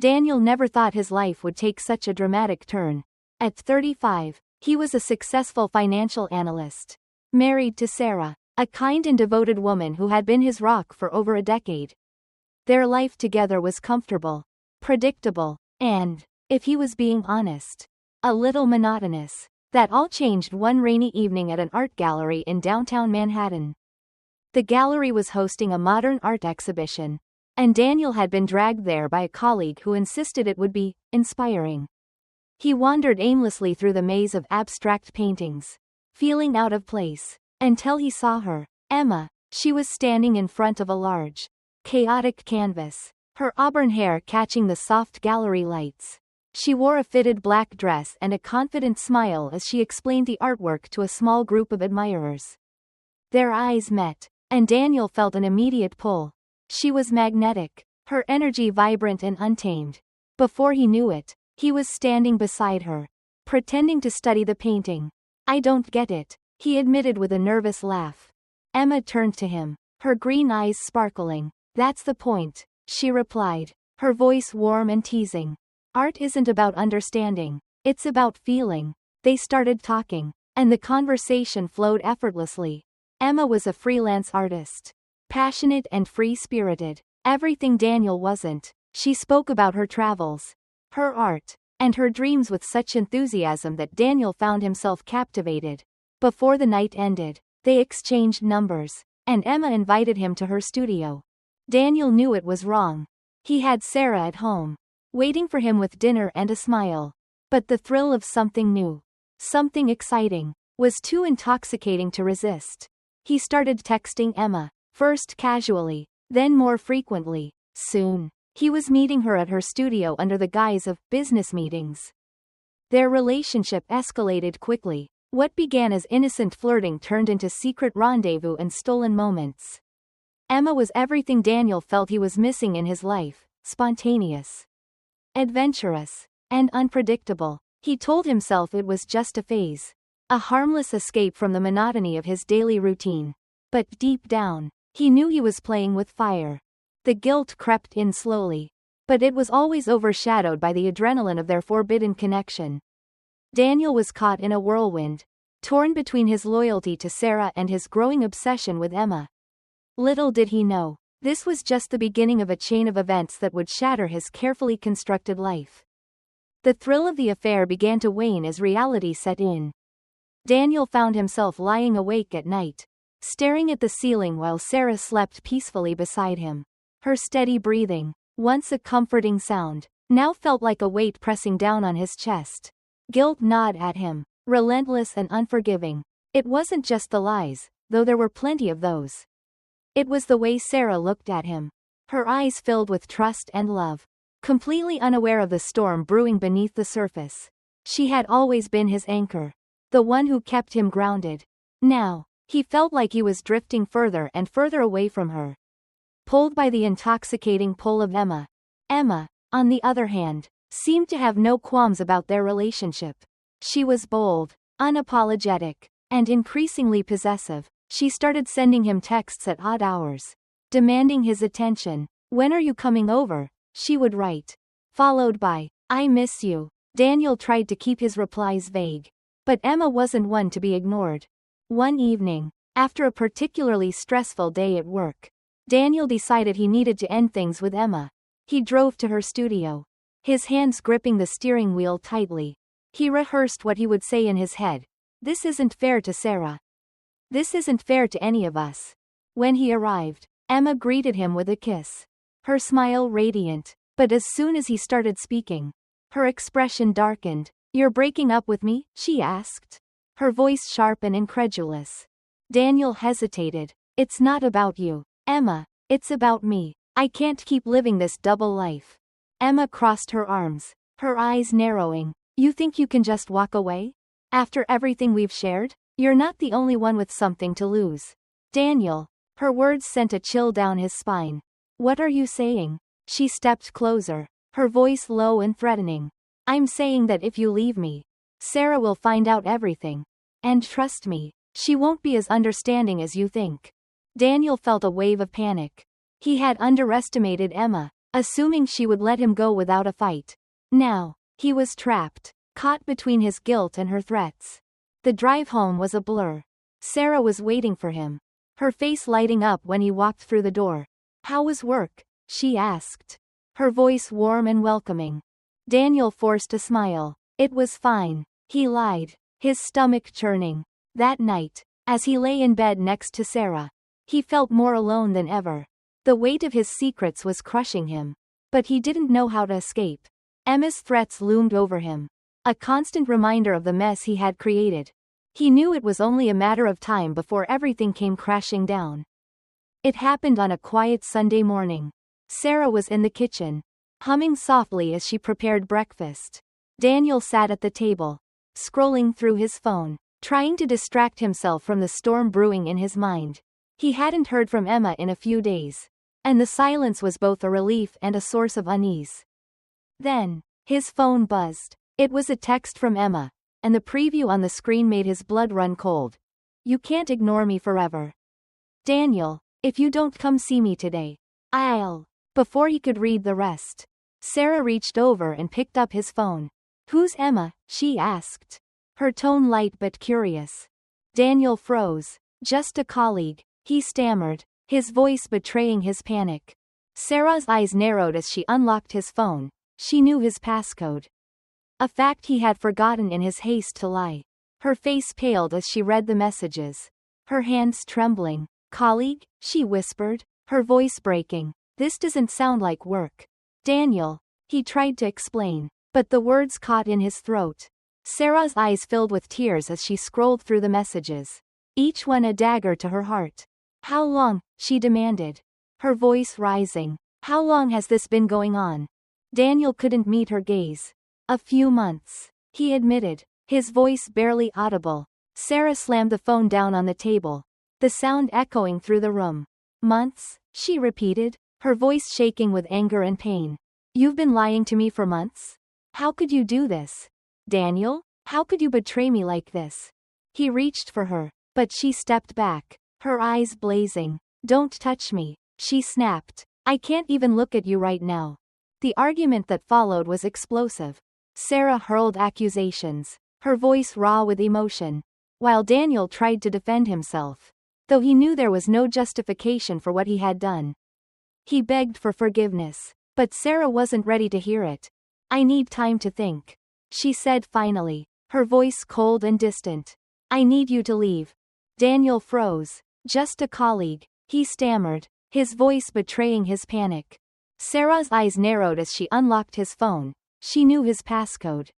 Daniel never thought his life would take such a dramatic turn. At 35, he was a successful financial analyst, married to Sarah, a kind and devoted woman who had been his rock for over a decade. Their life together was comfortable, predictable, and, if he was being honest, a little monotonous. That all changed one rainy evening at an art gallery in downtown Manhattan. The gallery was hosting a modern art exhibition, and Daniel had been dragged there by a colleague who insisted it would be inspiring. He wandered aimlessly through the maze of abstract paintings, feeling out of place, until he saw her, Emma. She was standing in front of a large, chaotic canvas, her auburn hair catching the soft gallery lights. She wore a fitted black dress and a confident smile as she explained the artwork to a small group of admirers. Their eyes met, and Daniel felt an immediate pull. She was magnetic, her energy vibrant and untamed. Before he knew it, he was standing beside her, pretending to study the painting. "I don't get it," he admitted with a nervous laugh. Emma turned to him, her green eyes sparkling. "That's the point," she replied, her voice warm and teasing. "Art isn't about understanding, it's about feeling." They started talking, and the conversation flowed effortlessly. Emma was a freelance artist, passionate and free-spirited, everything Daniel wasn't. She spoke about her travels, her art, and her dreams with such enthusiasm that Daniel found himself captivated. Before the night ended, they exchanged numbers, and Emma invited him to her studio. Daniel knew it was wrong. He had Sarah at home, waiting for him with dinner and a smile. But the thrill of something new, something exciting, was too intoxicating to resist. He started texting Emma, first casually, then more frequently. Soon, he was meeting her at her studio under the guise of business meetings. Their relationship escalated quickly. What began as innocent flirting turned into secret rendezvous and stolen moments. Emma was everything Daniel felt he was missing in his life: spontaneous, adventurous, and unpredictable. He told himself it was just a phase, a harmless escape from the monotony of his daily routine. But deep down, he knew he was playing with fire. The guilt crept in slowly, but it was always overshadowed by the adrenaline of their forbidden connection. Daniel was caught in a whirlwind, torn between his loyalty to Sarah and his growing obsession with Emma. Little did he know, this was just the beginning of a chain of events that would shatter his carefully constructed life. The thrill of the affair began to wane as reality set in. Daniel found himself lying awake at night, staring at the ceiling while Sarah slept peacefully beside him. Her steady breathing, once a comforting sound, now felt like a weight pressing down on his chest. Guilt gnawed at him, relentless and unforgiving. It wasn't just the lies, though there were plenty of those. It was the way Sarah looked at him, her eyes filled with trust and love, completely unaware of the storm brewing beneath the surface. She had always been his anchor, the one who kept him grounded. Now, he felt like he was drifting further and further away from her, pulled by the intoxicating pull of Emma. Emma, on the other hand, seemed to have no qualms about their relationship. She was bold, unapologetic, and increasingly possessive. She started sending him texts at odd hours, demanding his attention. "When are you coming over?" she would write, followed by, "I miss you." Daniel tried to keep his replies vague, but Emma wasn't one to be ignored. One evening, after a particularly stressful day at work, Daniel decided he needed to end things with Emma. He drove to her studio, his hands gripping the steering wheel tightly. He rehearsed what he would say in his head. "This isn't fair to Sarah. This isn't fair to any of us." When he arrived, Emma greeted him with a kiss, her smile radiant. But as soon as he started speaking, her expression darkened. "You're breaking up with me?" she asked, her voice sharp and incredulous. Daniel hesitated. "It's not about you, Emma. It's about me. I can't keep living this double life." Emma crossed her arms, her eyes narrowing. "You think you can just walk away? After everything we've shared? You're not the only one with something to lose." "Daniel." Her words sent a chill down his spine. "What are you saying?" She stepped closer, her voice low and threatening. "I'm saying that if you leave me, Sarah will find out everything. And trust me, she won't be as understanding as you think." Daniel felt a wave of panic. He had underestimated Emma, assuming she would let him go without a fight. Now, he was trapped, caught between his guilt and her threats. The drive home was a blur. Sarah was waiting for him, her face lighting up when he walked through the door. "How was work?" she asked, her voice warm and welcoming. Daniel forced a smile. "It was fine," he lied, his stomach churning. That night, as he lay in bed next to Sarah, he felt more alone than ever. The weight of his secrets was crushing him. But he didn't know how to escape. Emma's threats loomed over him, a constant reminder of the mess he had created. He knew it was only a matter of time before everything came crashing down. It happened on a quiet Sunday morning. Sarah was in the kitchen, humming softly as she prepared breakfast. Daniel sat at the table, scrolling through his phone, trying to distract himself from the storm brewing in his mind. He hadn't heard from Emma in a few days, and the silence was both a relief and a source of unease. Then, his phone buzzed. It was a text from Emma, and the preview on the screen made his blood run cold. "You can't ignore me forever. Daniel, if you don't come see me today, I'll..." Before he could read the rest, Sarah reached over and picked up his phone. "Who's Emma?" she asked, her tone light but curious. Daniel froze. "Just a colleague," he stammered, his voice betraying his panic. Sarah's eyes narrowed as she unlocked his phone. She knew his passcode, a fact he had forgotten in his haste to lie. Her face paled as she read the messages, her hands trembling. "Colleague?" she whispered, her voice breaking. "This doesn't sound like work." "Daniel," he tried to explain, but the words caught in his throat. Sarah's eyes filled with tears as she scrolled through the messages, each one a dagger to her heart. "How long?" she demanded, her voice rising. "How long has this been going on?" Daniel couldn't meet her gaze. "A few months," he admitted, his voice barely audible. Sarah slammed the phone down on the table, the sound echoing through the room. "Months?" she repeated, her voice shaking with anger and pain. "You've been lying to me for months? How could you do this? Daniel, how could you betray me like this?" He reached for her, but she stepped back, her eyes blazing. "Don't touch me," she snapped. "I can't even look at you right now." The argument that followed was explosive. Sarah hurled accusations, her voice raw with emotion, while Daniel tried to defend himself, though he knew there was no justification for what he had done. He begged for forgiveness, but Sarah wasn't ready to hear it. "I need time to think," she said finally, her voice cold and distant. "I need you to leave." Daniel froze. "Just a colleague," he stammered, his voice betraying his panic. Sarah's eyes narrowed as she unlocked his phone. She knew his passcode,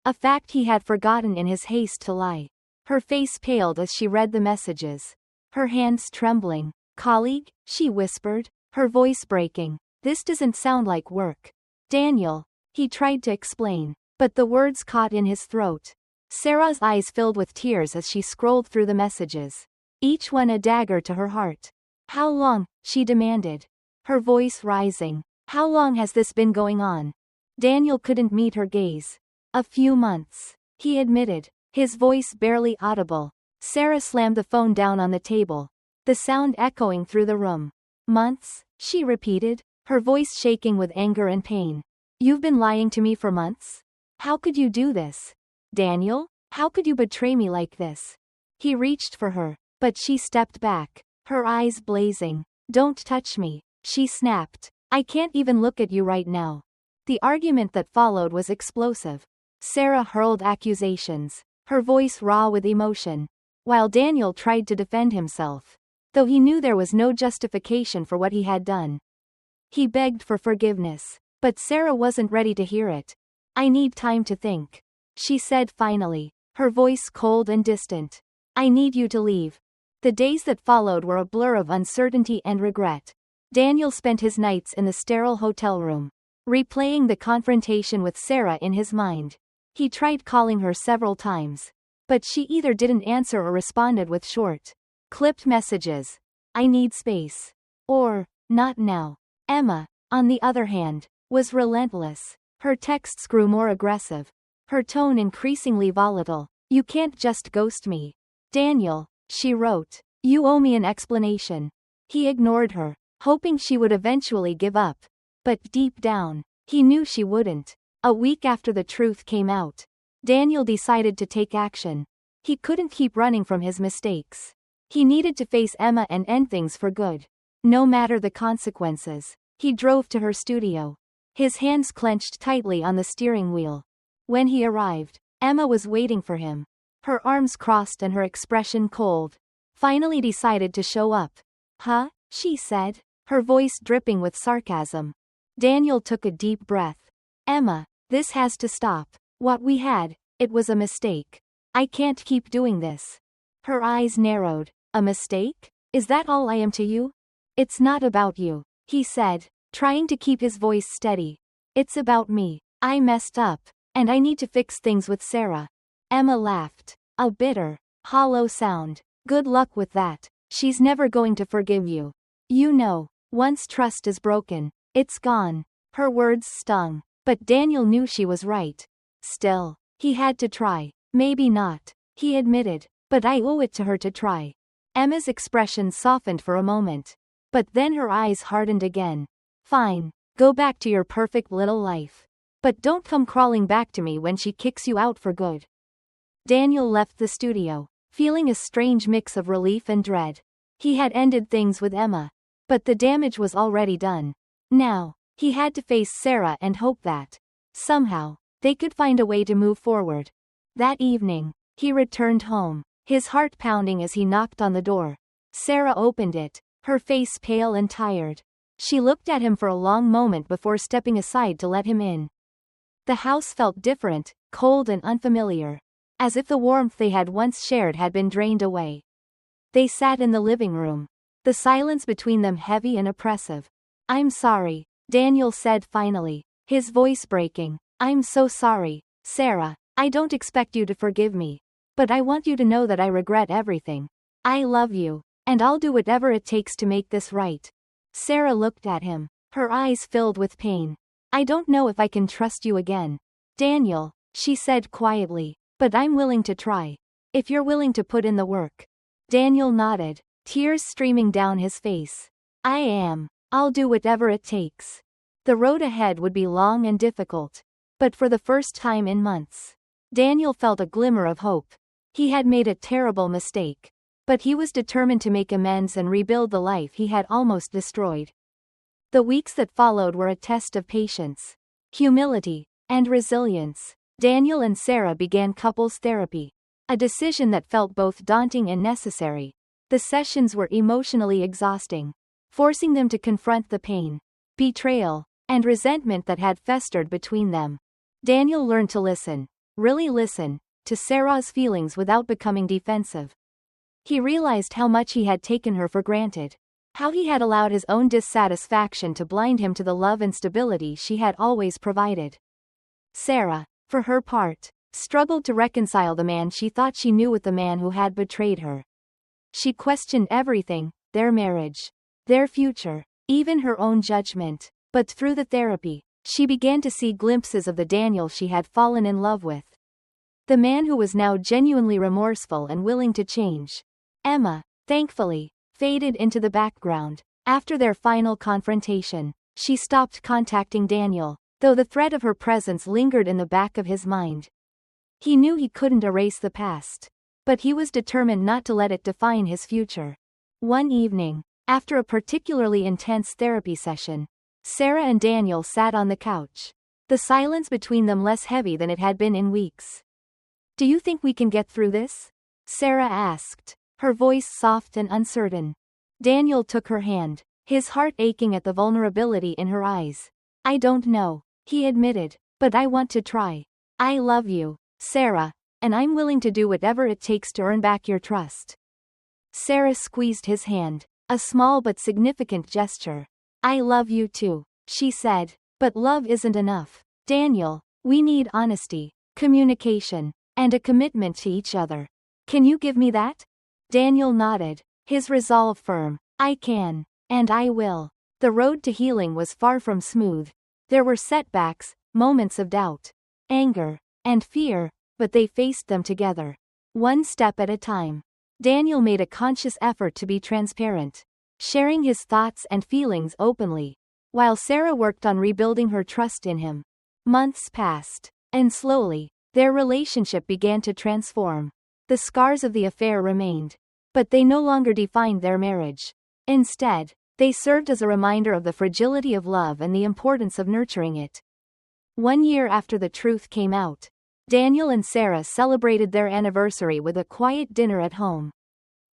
a fact he had forgotten in his haste to lie. Her face paled as she read the messages, her hands trembling. "Colleague?" she whispered, her voice breaking. "This doesn't sound like work." "Daniel," he tried to explain, but the words caught in his throat. Sarah's eyes filled with tears as she scrolled through the messages, each one a dagger to her heart. "How long?" she demanded, her voice rising. "How long has this been going on?" Daniel couldn't meet her gaze. "A few months," he admitted, his voice barely audible. Sarah slammed the phone down on the table, the sound echoing through the room. "Months?" she repeated, her voice shaking with anger and pain. "You've been lying to me for months? How could you do this? Daniel, how could you betray me like this?" He reached for her, but she stepped back, her eyes blazing. "Don't touch me," she snapped. "I can't even look at you right now." The argument that followed was explosive. Sarah hurled accusations, her voice raw with emotion, while Daniel tried to defend himself, though he knew there was no justification for what he had done. He begged for forgiveness, but Sarah wasn't ready to hear it. "I need time to think," she said finally, her voice cold and distant. "I need you to leave." The days that followed were a blur of uncertainty and regret. Daniel spent his nights in the sterile hotel room, replaying the confrontation with Sarah in his mind. He tried calling her several times, but she either didn't answer or responded with short, clipped messages. "I need space," or "Not now." Emma, on the other hand, was relentless. Her texts grew more aggressive, her tone increasingly volatile. "You can't just ghost me, Daniel," she wrote. "You owe me an explanation." He ignored her, hoping she would eventually give up. But deep down, he knew she wouldn't. A week after the truth came out, Daniel decided to take action. He couldn't keep running from his mistakes. He needed to face Emma and end things for good. No matter the consequences. He drove to her studio. His hands clenched tightly on the steering wheel. When he arrived, Emma was waiting for him. Her arms crossed and her expression cold. Finally decided to show up. Huh? She said, her voice dripping with sarcasm. Daniel took a deep breath. Emma, this has to stop. What we had, it was a mistake. I can't keep doing this. Her eyes narrowed. A mistake? Is that all I am to you? It's not about you, he said, trying to keep his voice steady. It's about me. I messed up, and I need to fix things with Sarah. Emma laughed. A bitter, hollow sound. Good luck with that. She's never going to forgive you. You know, once trust is broken, it's gone. Her words stung, but Daniel knew she was right. Still, he had to try. Maybe not, he admitted, but I owe it to her to try. Emma's expression softened for a moment. But then her eyes hardened again. Fine, go back to your perfect little life. But don't come crawling back to me when she kicks you out for good. Daniel left the studio, feeling a strange mix of relief and dread. He had ended things with Emma, but the damage was already done. Now, he had to face Sarah and hope that, somehow, they could find a way to move forward. That evening, he returned home, his heart pounding as he knocked on the door. Sarah opened it, her face pale and tired. She looked at him for a long moment before stepping aside to let him in. The house felt different, cold and unfamiliar, as if the warmth they had once shared had been drained away. They sat in the living room, the silence between them heavy and oppressive. I'm sorry, Daniel said finally, his voice breaking. I'm so sorry, Sarah. I don't expect you to forgive me. But I want you to know that I regret everything. I love you, and I'll do whatever it takes to make this right. Sarah looked at him, her eyes filled with pain. I don't know if I can trust you again, Daniel, she said quietly, but I'm willing to try. If you're willing to put in the work. Daniel nodded, tears streaming down his face. I am. I'll do whatever it takes. The road ahead would be long and difficult. But for the first time in months, Daniel felt a glimmer of hope. He had made a terrible mistake. But he was determined to make amends and rebuild the life he had almost destroyed. The weeks that followed were a test of patience, humility, and resilience. Daniel and Sarah began couples therapy, a decision that felt both daunting and necessary. The sessions were emotionally exhausting, forcing them to confront the pain, betrayal, and resentment that had festered between them. Daniel learned to listen, really listen, to Sarah's feelings without becoming defensive. He realized how much he had taken her for granted, how he had allowed his own dissatisfaction to blind him to the love and stability she had always provided. Sarah, for her part, struggled to reconcile the man she thought she knew with the man who had betrayed her. She questioned everything, their marriage, their future, even her own judgment. But through the therapy, she began to see glimpses of the Daniel she had fallen in love with. The man who was now genuinely remorseful and willing to change. Emma, thankfully, faded into the background. After their final confrontation, she stopped contacting Daniel, though the threat of her presence lingered in the back of his mind. He knew he couldn't erase the past, but he was determined not to let it define his future. One evening, after a particularly intense therapy session, Sarah and Daniel sat on the couch, the silence between them less heavy than it had been in weeks. Do you think we can get through this? Sarah asked, her voice soft and uncertain. Daniel took her hand, his heart aching at the vulnerability in her eyes. I don't know, he admitted, but I want to try. I love you, Sarah, and I'm willing to do whatever it takes to earn back your trust. Sarah squeezed his hand, a small but significant gesture. I love you too, she said, but love isn't enough. Daniel, we need honesty, communication, and a commitment to each other. Can you give me that? Daniel nodded, his resolve firm. I can, and I will. The road to healing was far from smooth. There were setbacks, moments of doubt, anger, and fear, but they faced them together. One step at a time. Daniel made a conscious effort to be transparent, sharing his thoughts and feelings openly. while Sarah worked on rebuilding her trust in him. Months passed, and slowly, their relationship began to transform. The scars of the affair remained, but they no longer defined their marriage. Instead, they served as a reminder of the fragility of love and the importance of nurturing it. 1 year after the truth came out, Daniel and Sarah celebrated their anniversary with a quiet dinner at home.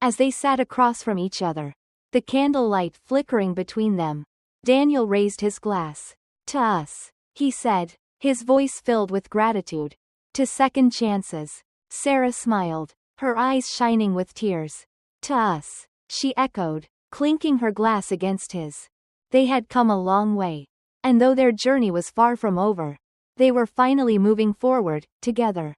As they sat across from each other, the candlelight flickering between them, Daniel raised his glass. "To us," he said, his voice filled with gratitude. "To second chances." Sarah smiled, her eyes shining with tears. "To us," she echoed, clinking her glass against his. They had come a long way. And though their journey was far from over, they were finally moving forward, together.